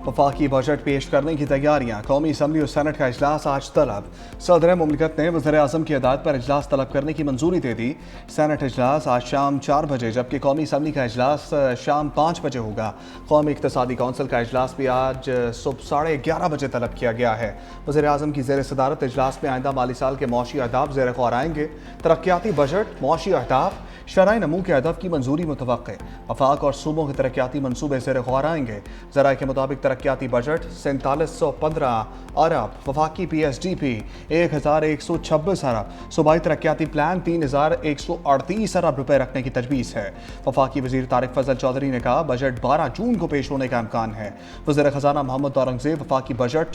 वफाकी बजट पेश करने की तैयारियां। कौमी असम्बली और सेनेट का इजलास आज तलब। सदर मुमलिकत ने वज़ीर आज़म की हदायत पर इजलास तलब करने की मंजूरी दे दी। सेनेट इजलास आज शाम 4 बजे जबकि कौमी असम्बली का इजलास शाम 5 बजे होगा। कौमी इक़्तिसादी कौंसिल का इजलास भी आज सुबह 11:30 बजे तलब किया गया है। वज़ीर आज़म की ज़ेर सदारत इजलास में आइंदा माली साल के मौशी अहदाफ ज़ेर ग़ौर आएंगे। तरक्याती बजट, मौशी अहदाफ, शरई नमू के हदफ की मंजूरी मुतवक्के। वफाक और सूबों के तरक्याती मनसूबे ज़ेर ग़ौर आएंगे। ज़राए के मुताबिक तरक्याती बजट 4715 अरब, वफाकी PSDP 1126 अरब, सूबाई तरक्याती प्लान 3138 अरब रुपए रखने की तजवीज़ है। वफाकी वज़ीर तारिक फजल चौधरी ने कहा बजट 12 जून को पेश होने का इम्कान है। वज़ीर ख़जाना मोहम्मद औरंगज़ेब वफाकी बजट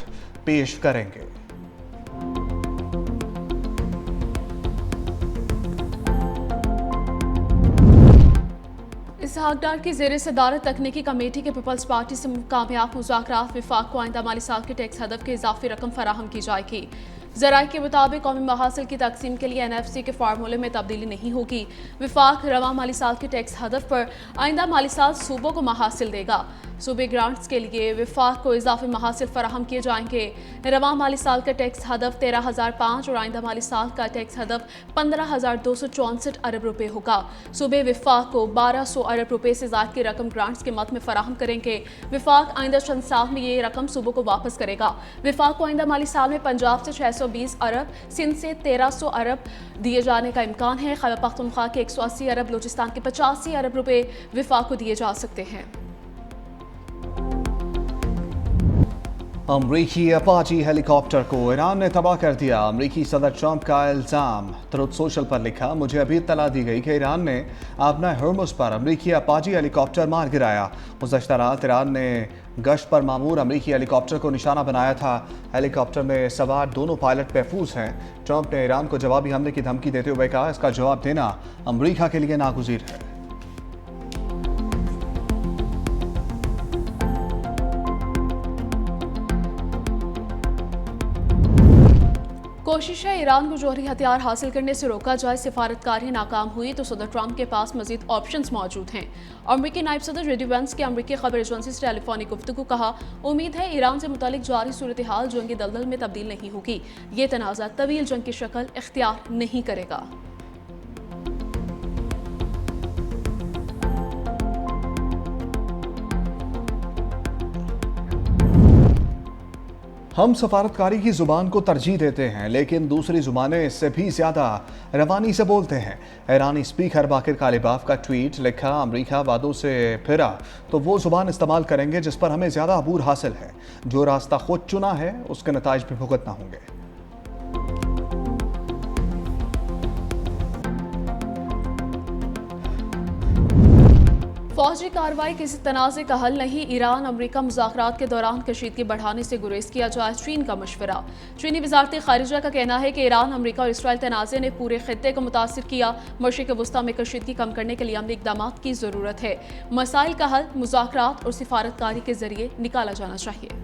पेश करेंगे। इसहाक डार की ज़ेर सदारत तकनीकी कमेटी के पीपल्स पार्टी से कामयाब मुज़ाकरात विफाक को आइंदा माली साल के टैक्स हदफ के इजाफी रकम फराहम की जाएगी। ज़राए के मुताबिक कौमी महासिल की तकसीम के लिए NFC के फार्मूले में तब्दीली नहीं होगी। विफाक रवा माली साल के टैक्स हदफ पर आइंदा माली साल सूबों को महासिल देगा। सूबे ग्रांट्स के लिए विफाक को इजाफी महासिल फराहम किए जाएंगे। रवा माली साल का टैक्स हदफ 13,005 और आइंदा माली साल का टैक्स हदफ 15,264 अरब रुपए होगा। सूबे विफाक को 1200 अरब रुपए से ज़ायद की रकम ग्रांट्स के मद में फराहम करेंगे। विफाक आइंदा चंद साल में ये रकम सूबों को वापस करेगा। विफाक को आइंदा माली साल में पंजाब से 620 अरब, सिंध से 1300 अरब दिए जाने का इम्कान है। खैबर पख्तूनख्वा के 180 अरब, बलूचिस्तान के 85 अरब रुपए विफाक को दिए जा सकते हैं। अमरीकी अपाची हेलीकॉप्टर को ईरान ने तबाह कर दिया। अमरीकी सदर ट्रंप का इल्ज़ाम। ट्रुथ सोशल पर लिखा, मुझे अभी इत्तला दी गई कि ईरान ने अपना हर्मुस पर अमरीकी अपाची हेलीकॉप्टर मार गिराया। गुज़श्ता रात ईरान ने गश्त पर मामूर अमरीकी हेलीकॉप्टर को निशाना बनाया था। हेलीकॉप्टर में सवार दोनों पायलट महफूज हैं। ट्रंप ने ईरान को जवाबी हमले की धमकी देते हुए कहा इसका जवाब देना अमरीका के लिए नागुज़ीर है। कोशिश है ईरान को जौहरी हथियार हासिल करने से रोका जाए। सिफारतकारी नाकाम हुई तो सदर ट्रंप के पास मजीद ऑप्शंस मौजूद हैं। अमरीकी नायब सदर जेडी वेंस की अमरीकी खबर एजेंसी से टेलीफोनिक गुफ्तगू कहा, उम्मीद है ईरान से मुतालिक जारी सूरत हाल जंगी दलदल में तब्दील नहीं होगी। ये तनाज़ा तवील जंग की शक्ल इख्तियार नहीं करेगा। हम सफारतकारी की ज़ुबान को तरजीह देते हैं लेकिन दूसरी ज़ुबानें इससे भी ज़्यादा रवानी से बोलते हैं। ईरानी स्पीकर बाकिर कालिबाफ का ट्वीट लिखा, अमरीका वादों से फिरा तो वो ज़ुबान इस्तेमाल करेंगे जिस पर हमें ज़्यादा अबूर हासिल है। जो रास्ता खुद चुना है उसके नताइज भी भुगतना होंगे। फौजी कार्रवाई किसी तनाज़े का हल नहीं। ईरान अमरीका मुज़ाकरात के दौरान कशीदगी बढ़ाने से गुरेज किया जाए, चीन का मशवरा। चीनी वज़ारत ख़ारिजा का कहना है कि ईरान, अमरीका और इसराइल तनाज़े ने पूरे खित्ते को मुतासिर किया। मशरिक़ वस्ता में कशीदगी कम करने के लिए अमली इक़दाम की ज़रूरत है। मसाइल का हल मुज़ाकरात और सिफारतकारी के ज़रिए निकाला जाना चाहिए।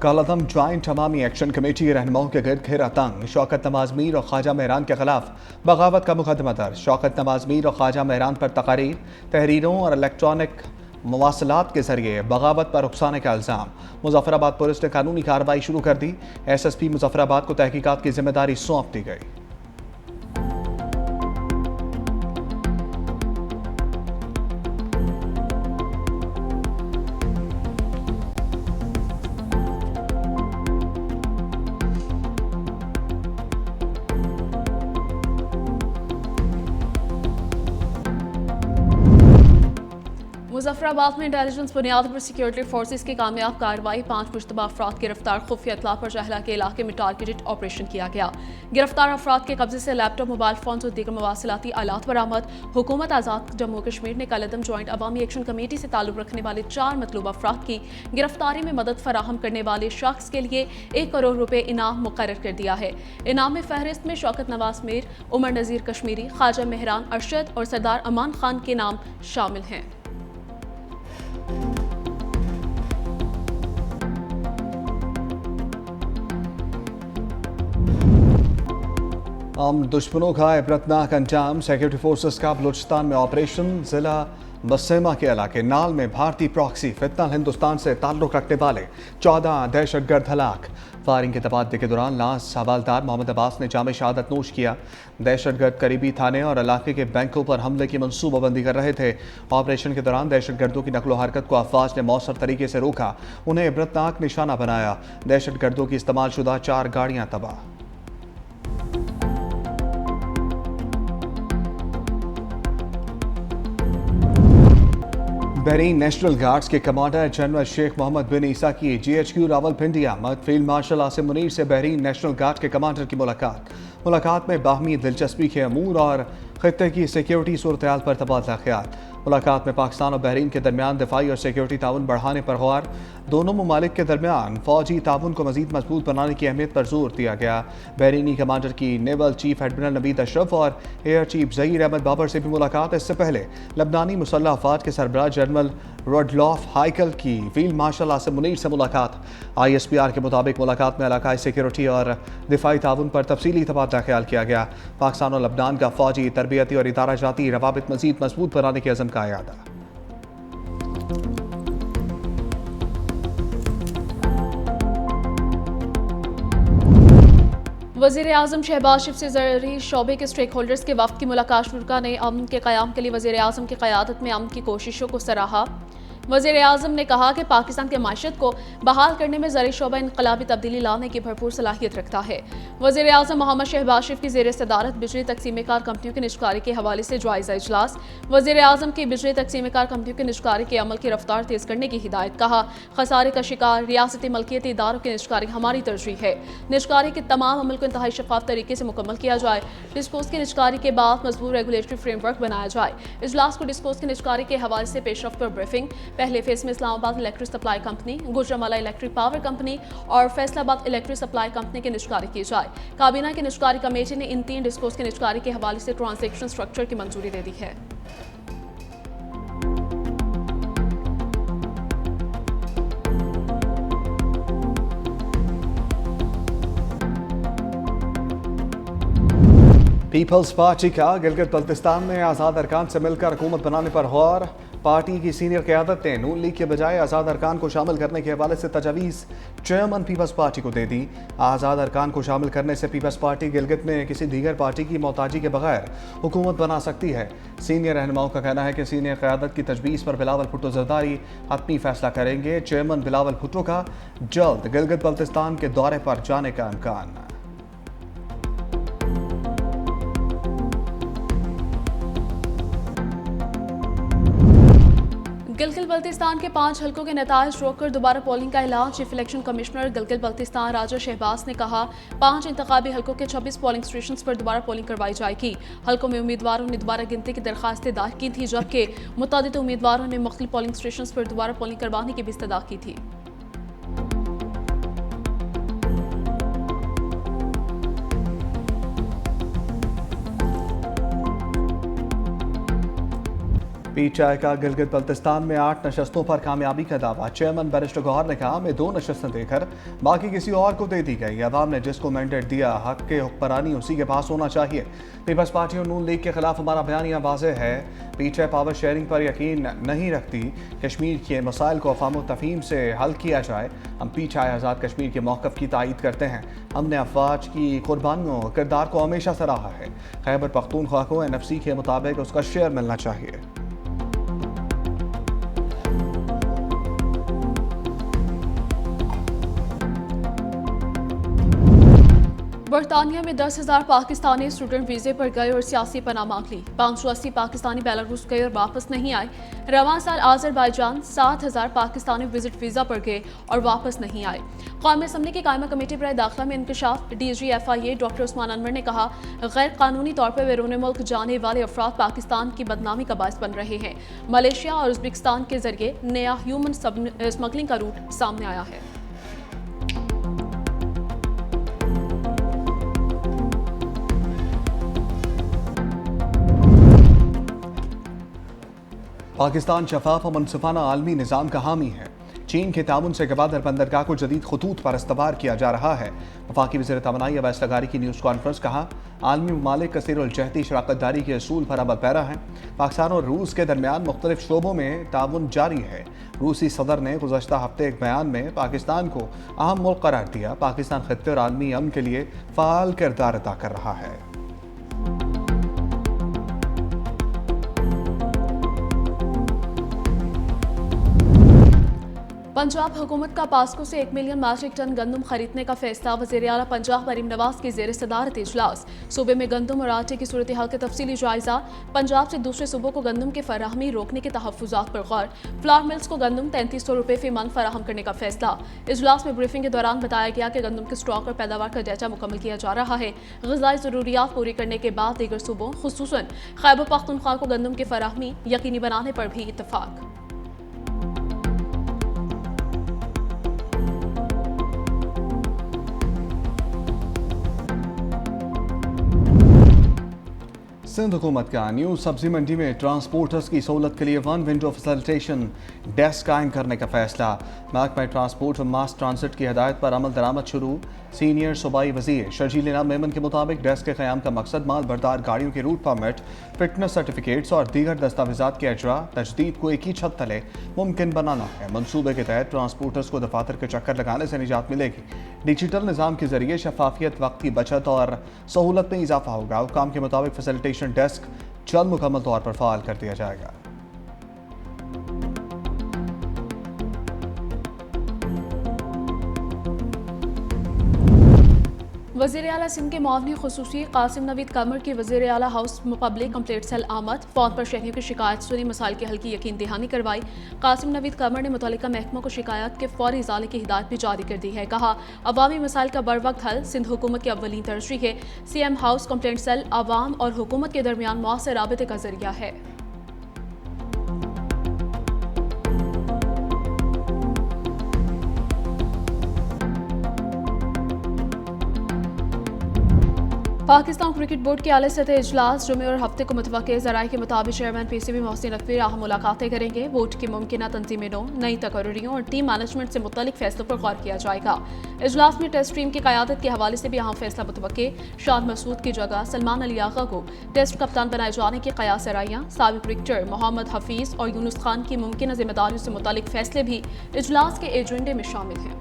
कालादम ज्वाइंट अवामी एक्शन कमेटी के रहनुमाओं के गिर्द घेरा तंग। शौकत नवाज मीर और ख्वाजा मेहरान के खिलाफ बगावत का मुकदमा दर्ज। शौकत नवाज मीर और ख्वाजा मेहरान पर तकारीर, तहरीरों और इलेक्ट्रॉनिक मवासलात के जरिए बगावत पर उकसाने का इल्ज़ाम। मुजफ्फराबाद पुलिस ने कानूनी कार्रवाई शुरू कर दी। SSP मुजफ्फराबाद को तहकीकात की जिम्मेदारी सौंप दी गई। मुजफ्फराबाद में इंटेलिजेंस बुनियाद पर सिक्योरिटी फोर्सेज की कामयाब कार्रवाई। 5 मुश्तबा अफराद गिरफ्तार। खुफिया इत्तला पर जहला के इलाके में टारगेटेड ऑपरेशन किया गया। गिरफ्तार अफराद के कब्जे से लैपटॉप, मोबाइल फोन और दीगर मवासिलाती आलात बरामद। हुकूमत आज़ाद जम्मू कश्मीर ने कालादम ज्वाइंट अवामी एक्शन कमेटी से ताल्लुक रखने वाले 4 मतलूबा अफराद की गिरफ्तारी में मदद फराहम करने वाले शख्स के लिए 1 करोड़ रुपए इनाम मुकर्रर कर दिया है। इनाम में फहरिस्त में शौकत नवाज मीर, उमर नज़ीर कश्मीरी, ख्वाजा मेहरान अरशद और सरदार अमान खान के नाम शामिल हैं। हम दुश्मनों का इबरतनाक अंजाम। सिक्योरिटी फोर्सेस का बलूचिस्तान में ऑपरेशन। जिला बसेमा के इलाके नाल में भारतीय प्रॉक्सी फितनल हिंदुस्तान से ताल्लुक रखने वाले 14 दहशतगर्द हलाक। फायरिंग के तबादले के दौरान लाश हवालदार मोहम्मद अब्बास ने जाम शहादत नोश किया। दहशतगर्द करीबी थाने और इलाके के बैंकों पर हमले की मनसूबाबंदी कर रहे थे। ऑपरेशन के दौरान दहशतगर्दों की नकलो हरकत को अफवाज ने मौसर तरीके से रोका, उन्हें इबरतनाक निशाना बनाया। दहशतगर्दों की इस्तेमाल शुदा 4 गाड़ियां तबाह। बहरीन नेशनल गार्ड्स के कमांडर जनरल शेख मोहम्मद बिन ईसा की GHQ रावलपिंडिया मत फील्ड मार्शल आसिम मुनीर से बहरीन नेशनल गार्ड के कमांडर की मुलाकात में बाहमी दिलचस्पी के अमूर और खत्ते की सिक्योरिटी सूरत हाल पर तबादला ख्याल। मुलाकात में पाकिस्तान और बहरीन के दरमियान दिफाई और सिक्योरिटी ताउन बढ़ाने पर गौर। दोनों ममालिक के दरमियान फौजी ताउन को मजीद मजबूत बनाने की अहमियत पर जोर दिया गया। बहरीनी कमांडर की naval chief admiral Naveed Ashraf और एयर चीफ जहीर अहमद बाबर से भी मुलाकात। इससे पहले लबनानी मुसल्लह अफवाज के सरबराह जनरल रोडलॉफ हाइकल की फील्ड मार्शल आसिम मुनीर से मुलाकात। ISPR के मुताबिक मुलाकात में इलाकाई सिक्योरिटी और दिफाई ताउन पर तफसीली तबादला ख्याल किया गया। पाकिस्तान और लबनान का फौजी, तरबियती और इदारा जाती रवाबित मजीद मजबूत बनाने के अज़म का इरादा। वज़ीर आज़म शहबाज शरीफ से ज़रूरी शोबे के स्टेक होल्डर्स के वफ़द की मुलाकात। शुरा ने अमन के क़याम के लिए वज़ीर आज़म की क़यादत में अमन की कोशिशों को सराहा। वज़ीर आज़म ने कहा कि पाकिस्तान के माशत को बहाल करने में ज़रूरी शोबा इनकलाबी तब्दीली लाने की भरपूर सलाहियत रखता है। वज़ीर आज़म मोहम्मद शहबाज शरीफ की ज़ेर सदारत बिजली तकसीम कार कंपनियों की निष्कारी के हवाले से जायज़ा इजलास। वज़ीर आज़म की बिजली तकसीम कार कंपनियों की निष्कारी के अमल की रफ्तार तेज़ करने की हिदायत। कहा, खसारे का शिकार रियासती मलकियती इदारों की निष्कारी हमारी तरजीह है। निष्कारी के तमाम अमल को इंतहाई शफाफ तरीके से मुकम्मल किया जाए। डिस्कोस की निष्कारी के बाद मजबूत रेगुलेटरी फ्रेमवर्क बनाया जाए। इजलास को डिस्कोस की निष्कारी के हवाले से पेशरफ पर ब्रीफिंग। पहले फेज में Islamabad electric supply company, Gujranwala electric power company और फैसलाबाद इलेक्ट्रिक सप्लाई कंपनी की निष्कारी की जाए। काबीना की निष्कारी कमेटी ने इन 3 डिस्कोस की निष्कारी के हवाले से ट्रांजैक्शन स्ट्रक्चर की मंजूरी दे दी है। पीपल्स पार्टी का गिलगित बल्तिस्तान में आज़ाद अरकान से मिलकर हुकूमत बनाने पर गौर। पार्टी की सीनियर क़यादत ने नून लीग के बजाय आज़ाद अरकान को शामिल करने के हवाले से तजावीज़ चेयरमैन पीपल्स पार्टी को दे दी। आज़ाद अरकान को शामिल करने से पीपल्स पार्टी गिलगित में किसी दीगर पार्टी की मोहताजी के बगैर हुकूमत बना सकती है। सीनियर रहनुमाओं का कहना है कि सीनियर क़यादत की तजवीज़ पर बिलावल भुट्टो जरदारी हतमी फैसला करेंगे। चेयरमैन बिलावल भुट्टो का जल्द गिलगित बल्तिस्तान के दौरे पर जाने का इम्कान। गिलगित बल्तिस्तान के 5 हलकों के नताइज रोककर दोबारा पोलिंग का ऐलान। Chief election commissioner Gilgit Baltistan Raja Shahbaz ने कहा, 5 इंतखाबी हलकों के 26 पोलिंग स्टेशन पर दोबारा पोलिंग करवाई जाएगी। हलकों में उम्मीदवारों ने दोबारा गिनती की दरखास्तें दायर की थी, जबकि मुतअद्दिद उम्मीदवारों ने मुख्तलिफ पोलिंग स्टेशन पर दोबारा पोलिंग करवाने की भी इस्तदा की थी। PTI का गिलगित बल्तिस्तान में 8 नशस्तों पर कामयाबी का दावा। चेयरमैन बैरिस्टर गौहर ने कहा, हमें 2 नशस्तें देकर बाकी किसी और को दे दी गई। अवाम ने जिसको मैंडेट दिया, हक के हुक्मरानी उसी के पास होना चाहिए। पीपल्स पार्टी और नून लीग के खिलाफ हमारा बयानिया वाज़ेह है। PTI पावर शेयरिंग पर यकीन नहीं रखती। कश्मीर के मसाइल को अफ़ाम तफ़हीम से हल किया जाए। हम PTI आज़ाद कश्मीर के मौक़िफ़ की तायीद करते हैं। हमने अफवाज की कुर्बानियों और किरदार को हमेशा सराहा है। खैबर पख्तूनख्वा को NFC के मुताबिक उसका शेयर मिलना चाहिए। बरतानिया में 10,000 पाकिस्तानी स्टूडेंट वीज़े पर गए और सियासी पनाह मांग ली। 580 पाकिस्तानी बेलारूस गए और वापस नहीं आए। रवां साल आज़रबाईजान 7,000 पाकिस्तानी विजिट वीज़ा पर गए और वापस नहीं आए। कौमी असम्बली की कायमा कमेटी पर दाखिला में इंकशाफ। DG FIA doctor Usman Anwar ने कहा, गैर कानूनी तौर पर बैरून मुल्क जाने वाले अफराद पाकिस्तान की बदनामी का बायस बन रहे हैं। मलेशिया और उज़्बेकिस्तान के जरिए नया ह्यूमन स्मगलिंग का रूट सामने आया है। पाकिस्तान शफाफ और मनसफाना आलमी निज़ाम का हामी है। चीन के ताउन से गवादर बंदरगाह को जदीद खतूत पर इस्तवार किया जा रहा है। वफाकी वज़ीर तवानाई अवैस लगारी की न्यूज़ कॉन्फ्रेंस। कहा, आलमी ममालिक कसीरुल-जहती शराकतदारी के असूल पर अमल पैरा हैं। पाकिस्तान और रूस के दरमियान मुख्तलिफ शोबों में ताउन जारी है। रूसी सदर ने गुज़श्ता हफ्ते एक बयान में पाकिस्तान को अहम मुल्क करार दिया। पाकिस्तान खत्ते और आलमी अमन के लिए फ़ाल किरदार अदा कर रहा है। पंजाब हुकूमत का पास्को से 1 मिलियन मीट्रिक टन गंदम खरीदने का फैसला। वज़ीर आला पंजाब मरीम नवाज की ज़ेर सदारत इजलास। सूबे में गंदम और आटे की सूरत हाल का तफसीली जायजा। पंजाब से दूसरे सूबों को गंदम की फराहमी रोकने के तहफ़्फ़ुज़ात पर गौर। फ्लावर मिल्स को गंदम 3300 रुपये फी मन फराहम करने का फैसला। इजलास में ब्रीफिंग के दौरान बताया गया कि गंदम के स्टॉक और पैदावार का डाटा मुकम्मल किया जा रहा है। ग़िज़ाई ज़रूरियात पूरी करने के बाद दीगर सूबों खुसूसन खैबर पख्तूनख्वा को गंदम की फराहमी यकीनी बनाने पर भी इत्तफ़ाक़। सिंध हुकूमत का न्यू सब्जी मंडी में ट्रांसपोर्टर्स की सहूलत के लिए 1 विंडो फैसिलिटेशन डेस्क कायम करने का फैसला। महकमा ट्रांसपोर्ट और मास ट्रांसिट की हदायत पर अमल दरामद शुरू। सीनियर सूबाई वज़ीर शर्जील इनाम मेमन के मुताबिक डेस्क के क़याम का मकसद माल बरदार गाड़ियों के रूट परमिट, फिटनेस सर्टिफिकेट्स और दीगर दस्तावेजात के अजरा तजदीद को एक ही छत तले मुमकिन बनाना है। मनसूबे के तहत ट्रांसपोर्टर्स को दफातर के चक्कर लगाने से निजात मिलेगी। डिजिटल निज़ाम के जरिए शफाफियत, वक्त की बचत और सहूलत में इजाफा होगा। हुकाम के मुताबिक फैसिलिटेशन डेस्क जल्द मुकम्मल तौर पर फ़ाल कर दिया जाएगा। वज़ीर आला सिंध के मुआवनी खुसूसी कासिम नवीद कमर की वज़ीर आला हाउस पब्लिक कंप्लेंट सेल आमद। फ़ोन पर शहरियों की शिकायत सुनी, मसाइल के हल की यकीन दहानी करवाई। कासिम नवीद कमर ने मुतल्लिका महकमा को शिकायत के फौरी इज़ाले की हिदायत भी जारी कर दी है। कहा, अवामी मसाइल का बर वक्त हल सिंध हुकूमत की अव्वलीन तरजीह है। CM हाउस कंप्लेंट सेल आवाम और हुकूमत के दरमियान मौसर राबते का जरिया है। पाकिस्तान क्रिकेट बोर्ड के आला सतह इजलास जुमे और हफ्ते को मुतवक्किल। ज़राए के मुताबिक चेयरमैन PCB मोहसिन नकवी राह मुलाकातें करेंगे। बोर्ड की मुमकिन तंजीमी नौ, नई तकर्रियों और टीम मैनेजमेंट से मुतल्लिक फैसलों पर गौर किया जाएगा। इजलास में टेस्ट टीम की क़यादत के हवाले से भी अहम फैसला मुतवक्किल। शाद मसूद की जगह सलमान अली आगा को टेस्ट कप्तान बनाए जाने की क़यास राइयां। साबिक क्रिकेटर मोहम्मद हफीज़ और यूनुस खान की मुमकिन जिम्मेदारियों से मुतल्लिक फैसले भी इजलास के एजेंडे में शामिल हैं।